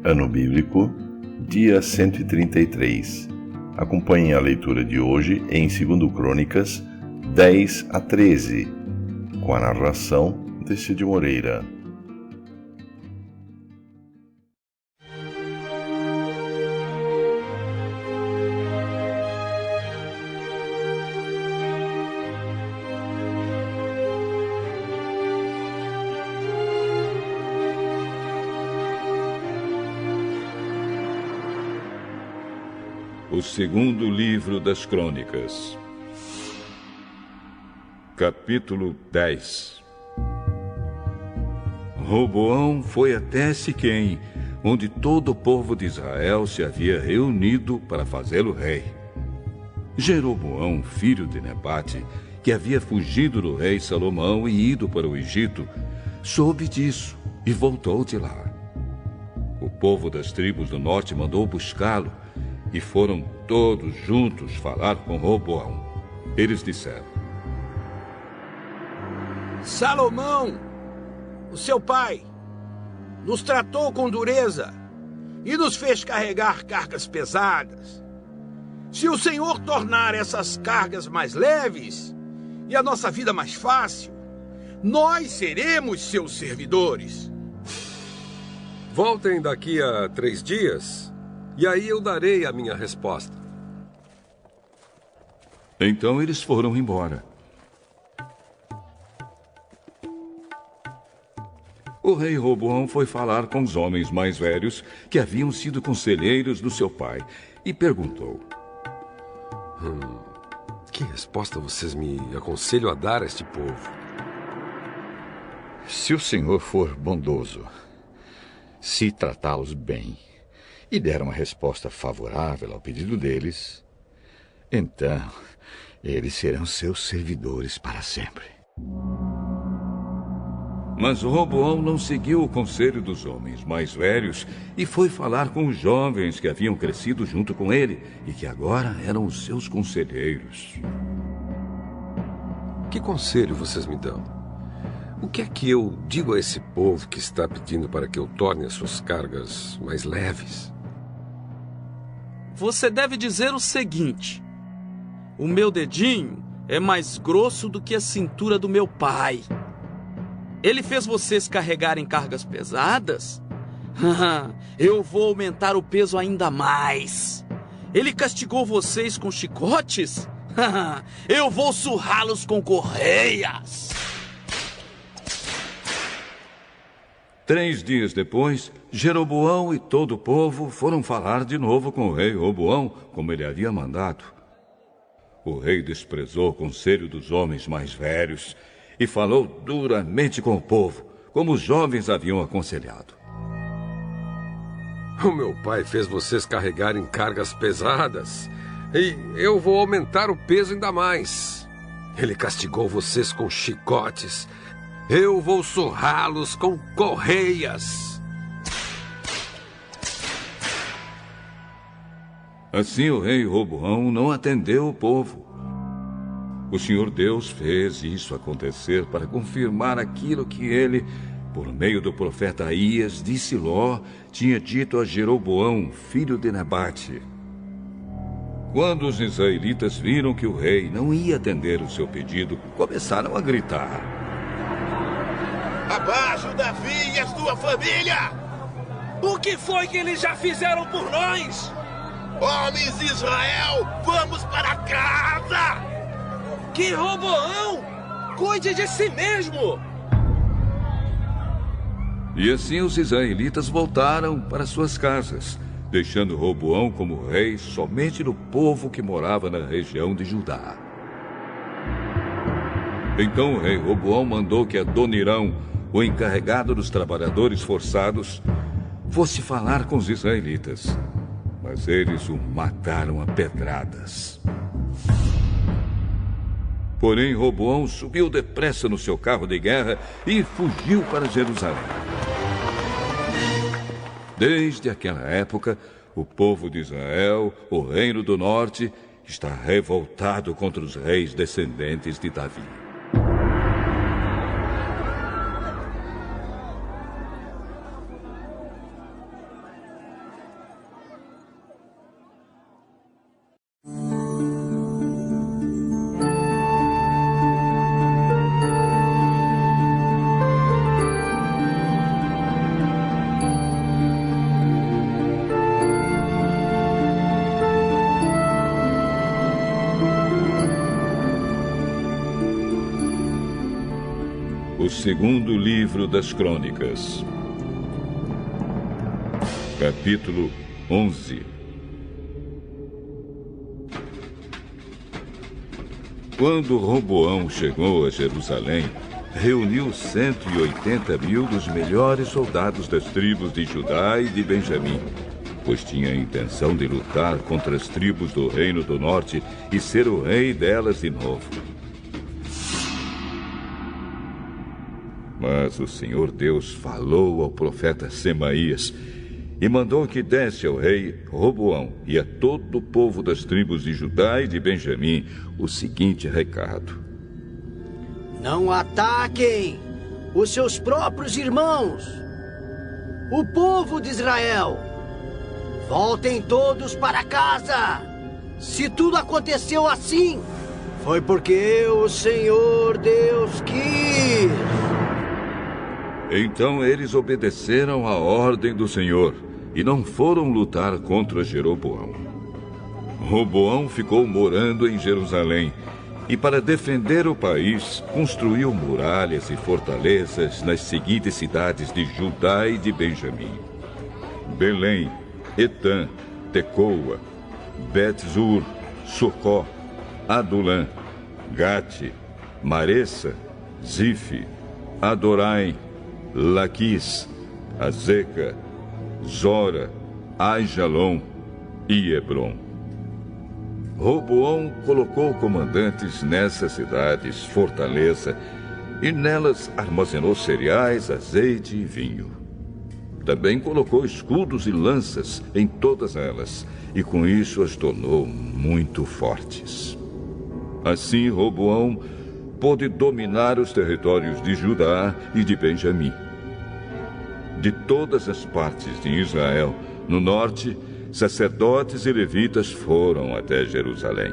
Ano Bíblico, dia 133. Acompanhe a leitura de hoje em 2 Crônicas 10 a 13, com a narração de Cid Moreira. O segundo livro das Crônicas, capítulo 10. Roboão foi até Siquém, onde todo o povo de Israel se havia reunido para fazê-lo rei. Jeroboão, filho de Nebate, que havia fugido do rei Salomão e ido para o Egito, soube disso e voltou de lá. O povo das tribos do norte mandou buscá-lo, e foram todos juntos falar com Roboão. Eles disseram: Salomão, o seu pai, nos tratou com dureza e nos fez carregar cargas pesadas. Se o Senhor tornar essas cargas mais leves e a nossa vida mais fácil, nós seremos seus servidores. Voltem daqui a 3 dias... e aí eu darei a minha resposta. Então eles foram embora. O rei Roboão foi falar com os homens mais velhos que haviam sido conselheiros do seu pai e perguntou: Que resposta vocês me aconselham a dar a este povo? Se o senhor for bondoso, se tratá-los bem e der uma resposta favorável ao pedido deles, então eles serão seus servidores para sempre. Mas Roboão não seguiu o conselho dos homens mais velhos e foi falar com os jovens que haviam crescido junto com ele e que agora eram os seus conselheiros. Que conselho vocês me dão? O que é que eu digo a esse povo que está pedindo para que eu torne as suas cargas mais leves? Você deve dizer o seguinte: o meu dedinho é mais grosso do que a cintura do meu pai. Ele fez vocês carregarem cargas pesadas? Eu vou aumentar o peso ainda mais. Ele castigou vocês com chicotes? Eu vou surrá-los com correias. 3 dias depois, Jeroboão e todo o povo foram falar de novo com o rei Roboão, como ele havia mandado. O rei desprezou o conselho dos homens mais velhos e falou duramente com o povo, como os jovens haviam aconselhado. O meu pai fez vocês carregarem cargas pesadas, e eu vou aumentar o peso ainda mais. Ele castigou vocês com chicotes. Eu vou surrá-los com correias. Assim o rei Roboão não atendeu o povo. O Senhor Deus fez isso acontecer para confirmar aquilo que ele, por meio do profeta Aías de Siló, tinha dito a Jeroboão, filho de Nebate. Quando os israelitas viram que o rei não ia atender o seu pedido, começaram a gritar: Abaixo Davi e a sua família! O que foi que eles já fizeram por nós? Homens de Israel, vamos para casa! Que Roboão! Cuide de si mesmo! E assim os israelitas voltaram para suas casas, deixando Roboão como rei somente do povo que morava na região de Judá. Então o rei Roboão mandou que Adonirão, o encarregado dos trabalhadores forçados, fosse falar com os israelitas. Mas eles o mataram a pedradas. Porém, Roboão subiu depressa no seu carro de guerra e fugiu para Jerusalém. Desde aquela época, o povo de Israel, o reino do norte, está revoltado contra os reis descendentes de Davi. Segundo livro das Crônicas, capítulo 11. Quando Roboão chegou a Jerusalém, reuniu 180.000 dos melhores soldados das tribos de Judá e de Benjamim, pois tinha a intenção de lutar contra as tribos do Reino do Norte e ser o rei delas de novo. Mas o Senhor Deus falou ao profeta Semaías e mandou que desse ao rei Roboão e a todo o povo das tribos de Judá e de Benjamim o seguinte recado: não ataquem os seus próprios irmãos, o povo de Israel. Voltem todos para casa. Se tudo aconteceu assim, foi porque o Senhor Deus quis. Então eles obedeceram à ordem do Senhor e não foram lutar contra Jeroboão. Roboão ficou morando em Jerusalém e, para defender o país, construiu muralhas e fortalezas nas seguintes cidades de Judá e de Benjamim: Belém, Etã, Tecoa, Bet-zur, Socó, Adulã, Gate, Maressa, Zife, Adoraim, Laquis, Azeca, Zora, Aijalon e Hebron. Roboão colocou comandantes nessas cidades, fortaleza, e nelas armazenou cereais, azeite e vinho. Também colocou escudos e lanças em todas elas, e com isso as tornou muito fortes. Assim, Roboão pôde dominar os territórios de Judá e de Benjamim. De todas as partes de Israel, no norte, sacerdotes e levitas foram até Jerusalém.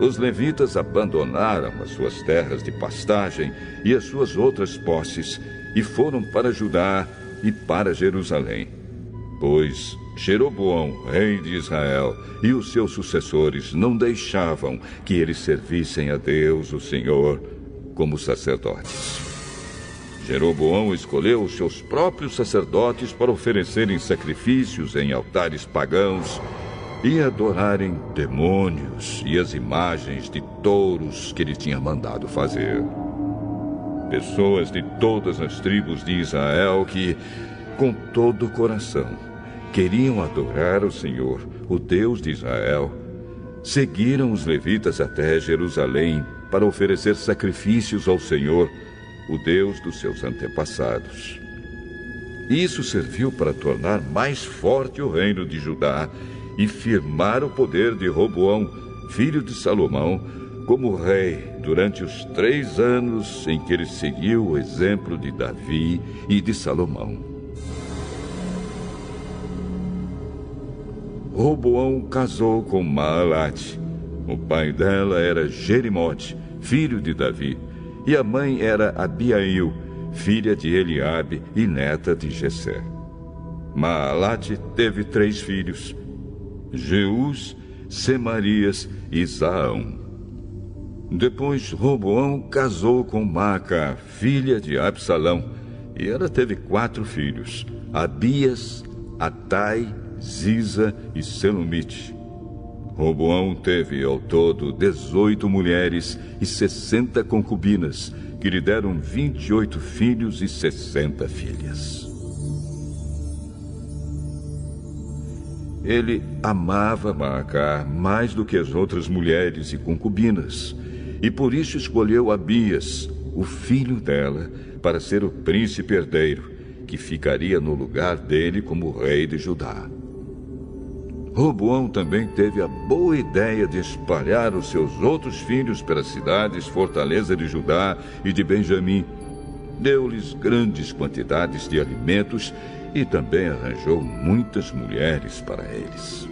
Os levitas abandonaram as suas terras de pastagem e as suas outras posses e foram para Judá e para Jerusalém, pois Jeroboão, rei de Israel, e os seus sucessores não deixavam que eles servissem a Deus, o Senhor, como sacerdotes. Jeroboão escolheu os seus próprios sacerdotes para oferecerem sacrifícios em altares pagãos e adorarem demônios e as imagens de touros que ele tinha mandado fazer. Pessoas de todas as tribos de Israel que, com todo o coração, queriam adorar o Senhor, o Deus de Israel, seguiram os levitas até Jerusalém para oferecer sacrifícios ao Senhor, o Deus dos seus antepassados. Isso serviu para tornar mais forte o reino de Judá e firmar o poder de Roboão, filho de Salomão, como rei durante os 3 anos em que ele seguiu o exemplo de Davi e de Salomão. Roboão casou com Maalate. O pai dela era Jerimote, filho de Davi, e a mãe era Abiail, filha de Eliabe e neta de Jessé. Maalate teve 3 filhos: Jeús, Semarias e Zaão. Depois Roboão casou com Maaca, filha de Absalão, e ela teve 4 filhos: Abias, Atai, Ziza e Selomite. Roboão teve ao todo 18 mulheres e 60 concubinas, que lhe deram 28 filhos e 60 filhas. Ele amava Maaca mais do que as outras mulheres e concubinas, e por isso escolheu Abias, o filho dela, para ser o príncipe herdeiro, que ficaria no lugar dele como rei de Judá. Roboão também teve a boa ideia de espalhar os seus outros filhos pelas cidades fortaleza de Judá e de Benjamim. Deu-lhes grandes quantidades de alimentos e também arranjou muitas mulheres para eles.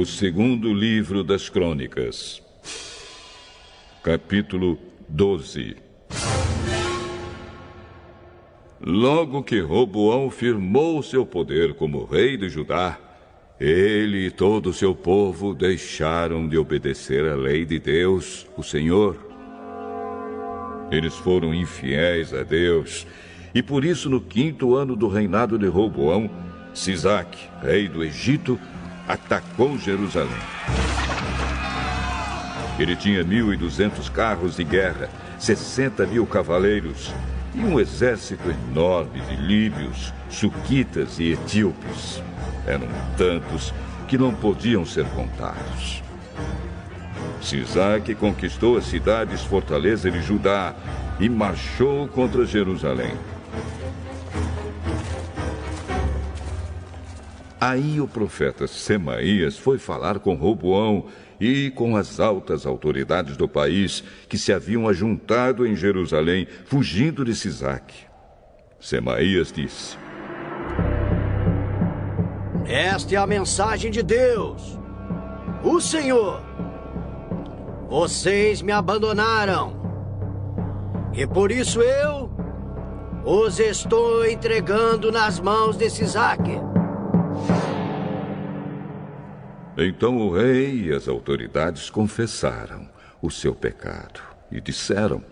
O segundo livro das Crônicas, capítulo 12. Logo que Roboão firmou seu poder como rei de Judá, ele e todo o seu povo deixaram de obedecer à lei de Deus, o Senhor. Eles foram infiéis a Deus, e por isso no 5º ano do reinado de Roboão, Sisaque, rei do Egito, atacou Jerusalém. Ele tinha 1.200 carros de guerra, 60.000 cavaleiros e um exército enorme de líbios, suquitas e etíopes. Eram tantos que não podiam ser contados. Sisaque conquistou as cidades fortaleza de Judá e marchou contra Jerusalém. Aí o profeta Semaías foi falar com Roboão e com as altas autoridades do país que se haviam ajuntado em Jerusalém, fugindo de Sisaque. Semaías disse: Esta é a mensagem de Deus, o Senhor. Vocês me abandonaram, e por isso eu os estou entregando nas mãos de Sisaque. Então o rei e as autoridades confessaram o seu pecado e disseram: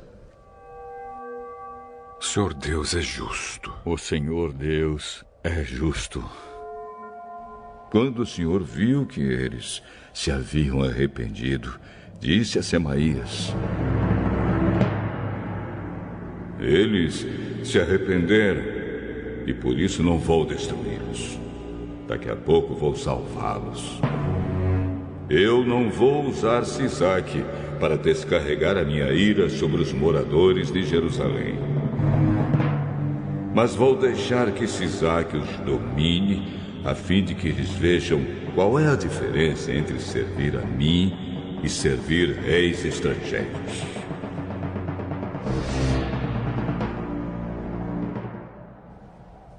O Senhor Deus é justo. O Senhor Deus é justo. Quando o Senhor viu que eles se haviam arrependido, disse a Semaías: Eles se arrependeram e por isso não vou destruí-los. Daqui a pouco vou salvá-los. Eu não vou usar Sisaque para descarregar a minha ira sobre os moradores de Jerusalém. Mas vou deixar que Sisaque os domine, a fim de que eles vejam qual é a diferença entre servir a mim e servir reis estrangeiros.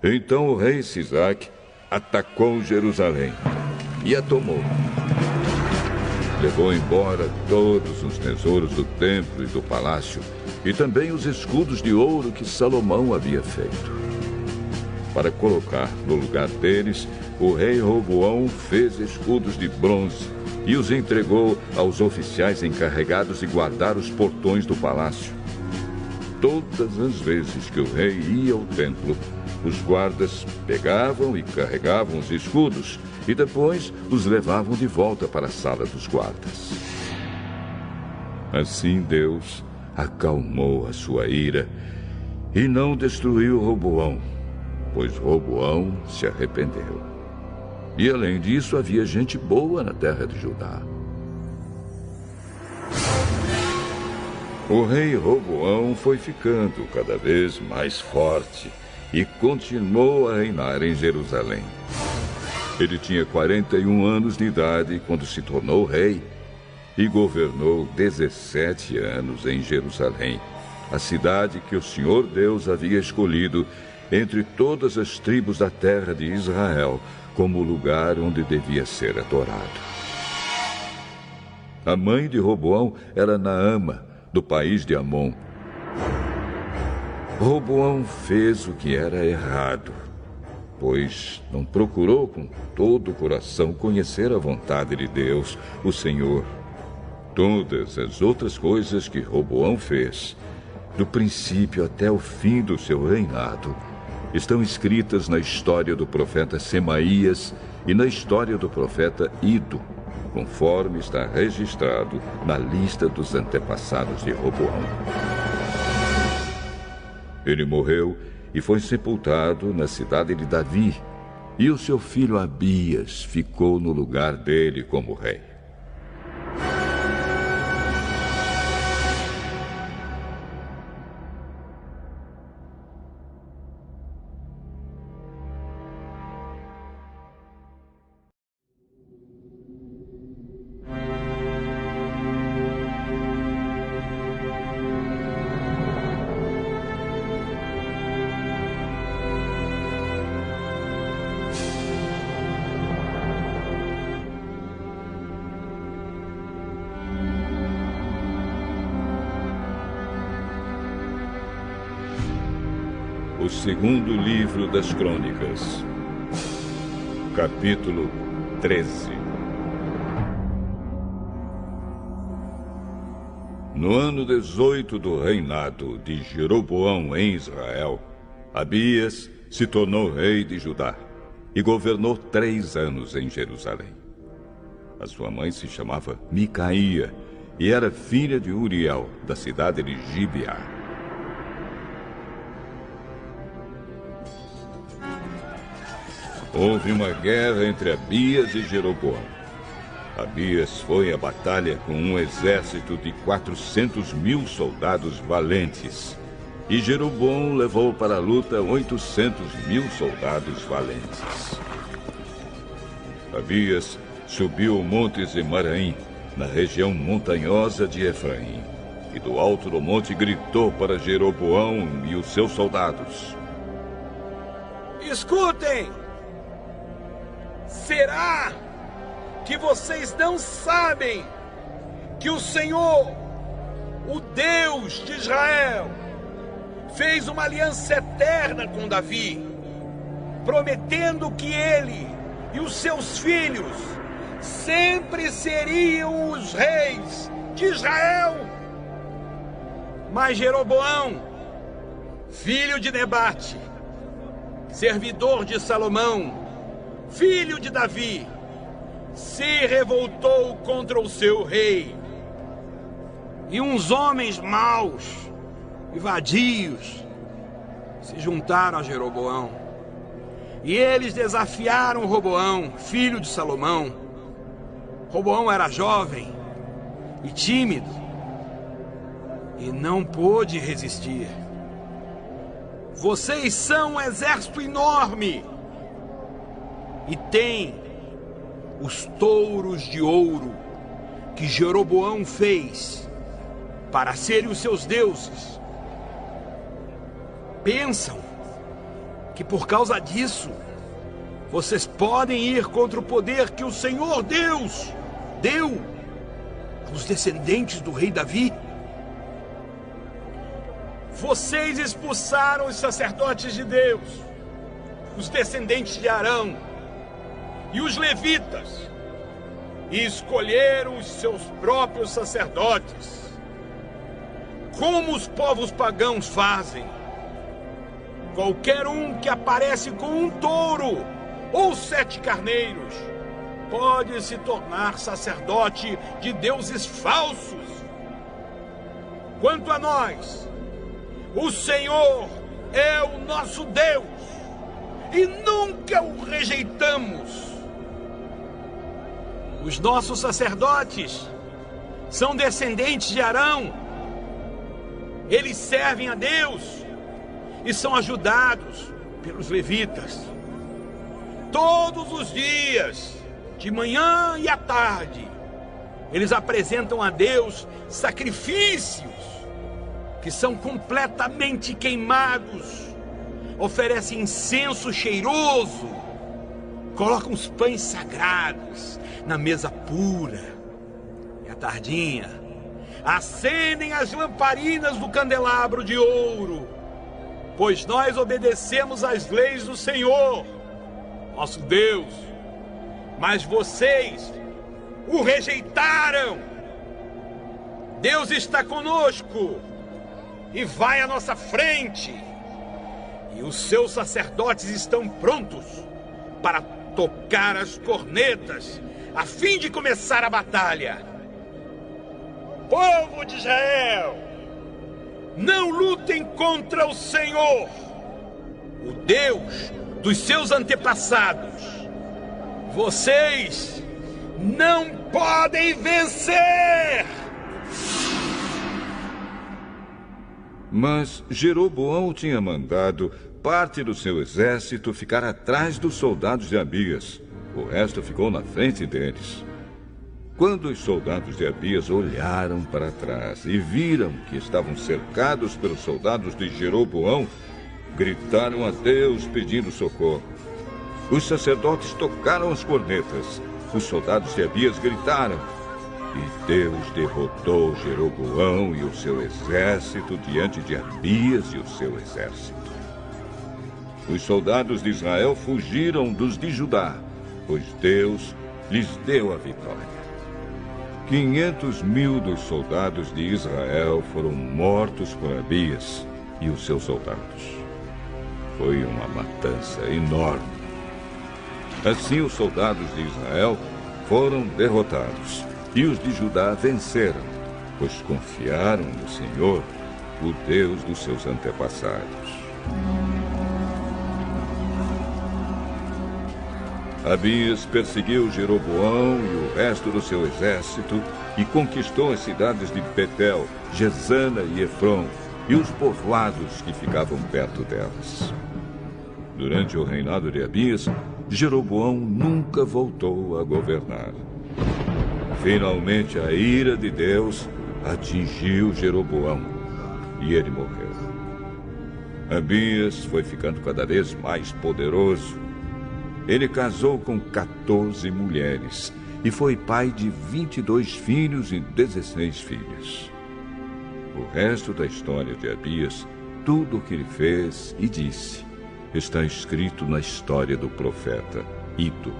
Então o rei Sisaque atacou Jerusalém e a tomou. Levou embora todos os tesouros do templo e do palácio, e também os escudos de ouro que Salomão havia feito. Para colocar no lugar deles, o rei Roboão fez escudos de bronze e os entregou aos oficiais encarregados de guardar os portões do palácio. Todas as vezes que o rei ia ao templo, os guardas pegavam e carregavam os escudos e depois os levavam de volta para a sala dos guardas. Assim Deus acalmou a sua ira e não destruiu Roboão, pois Roboão se arrependeu. E além disso, havia gente boa na terra de Judá. O rei Roboão foi ficando cada vez mais forte e continuou a reinar em Jerusalém. Ele tinha 41 anos de idade quando se tornou rei e governou 17 anos em Jerusalém, a cidade que o Senhor Deus havia escolhido entre todas as tribos da terra de Israel como lugar onde devia ser adorado. A mãe de Roboão era Naama, do país de Amon. Roboão fez o que era errado, pois não procurou com todo o coração conhecer a vontade de Deus, o Senhor. Todas as outras coisas que Roboão fez, do princípio até o fim do seu reinado, estão escritas na história do profeta Semaías e na história do profeta Ido, conforme está registrado na lista dos antepassados de Roboão. Ele morreu e foi sepultado na cidade de Davi, e o seu filho Abias ficou no lugar dele como rei. O segundo livro das Crônicas, capítulo 13. No ano 18 do reinado de Jeroboão em Israel, Abias se tornou rei de Judá e governou 3 anos em Jerusalém. A sua mãe se chamava Micaía e era filha de Uriel, da cidade de Gibeá. Houve uma guerra entre Abias e Jeroboão. Abias foi à batalha com um exército de 400.000 soldados valentes. E Jeroboão levou para a luta 800.000 soldados valentes. Abias subiu o monte Zemaraim, na região montanhosa de Efraim. E do alto do monte gritou para Jeroboão e os seus soldados: Escutem! Será que vocês não sabem que o Senhor, o Deus de Israel, fez uma aliança eterna com Davi, prometendo que ele e os seus filhos sempre seriam os reis de Israel? Mas Jeroboão, filho de Nebate, servidor de Salomão, filho de Davi, se revoltou contra o seu rei. E uns homens maus e vadios se juntaram a Jeroboão. E eles desafiaram Roboão, filho de Salomão. Roboão era jovem e tímido e não pôde resistir. Vocês são um exército enorme e têm os touros de ouro que Jeroboão fez para serem os seus deuses. Pensam que por causa disso vocês podem ir contra o poder que o Senhor Deus deu aos descendentes do rei Davi? Vocês expulsaram os sacerdotes de Deus, os descendentes de Arão e os levitas, e escolheram os seus próprios sacerdotes, como os povos pagãos fazem. Qualquer um que aparece com um touro ou 7 carneiros pode se tornar sacerdote de deuses falsos. Quanto a nós, o Senhor é o nosso Deus e nunca o rejeitamos. Os nossos sacerdotes são descendentes de Arão. Eles servem a Deus e são ajudados pelos levitas. Todos os dias, de manhã e à tarde, eles apresentam a Deus sacrifícios que são completamente queimados, oferecem incenso cheiroso, colocam os pães sagrados na mesa pura, e à tardinha acendem as lamparinas do candelabro de ouro, pois nós obedecemos às leis do Senhor, nosso Deus. Mas vocês o rejeitaram. Deus está conosco e vai à nossa frente, e os seus sacerdotes estão prontos para tocar as cornetas a fim de começar a batalha. Povo de Israel, não lutem contra o Senhor, o Deus dos seus antepassados. Vocês não podem vencer! Mas Jeroboão tinha mandado parte do seu exército ficar atrás dos soldados de Abias. O resto ficou na frente deles. Quando os soldados de Abias olharam para trás e viram que estavam cercados pelos soldados de Jeroboão, gritaram a Deus pedindo socorro. Os sacerdotes tocaram as cornetas. Os soldados de Abias gritaram. E Deus derrotou Jeroboão e o seu exército diante de Abias e o seu exército. Os soldados de Israel fugiram dos de Judá, pois Deus lhes deu a vitória. 500.000 dos soldados de Israel foram mortos por Abias e os seus soldados. Foi uma matança enorme. Assim, os soldados de Israel foram derrotados e os de Judá venceram, pois confiaram no Senhor, o Deus dos seus antepassados. Abias perseguiu Jeroboão e o resto do seu exército e conquistou as cidades de Betel, Gesana e Efron e os povoados que ficavam perto delas. Durante o reinado de Abias, Jeroboão nunca voltou a governar. Finalmente, a ira de Deus atingiu Jeroboão e ele morreu. Abias foi ficando cada vez mais poderoso. Ele casou com 14 mulheres e foi pai de 22 filhos e 16 filhas. O resto da história de Abias, tudo o que ele fez e disse, está escrito na história do profeta Ido.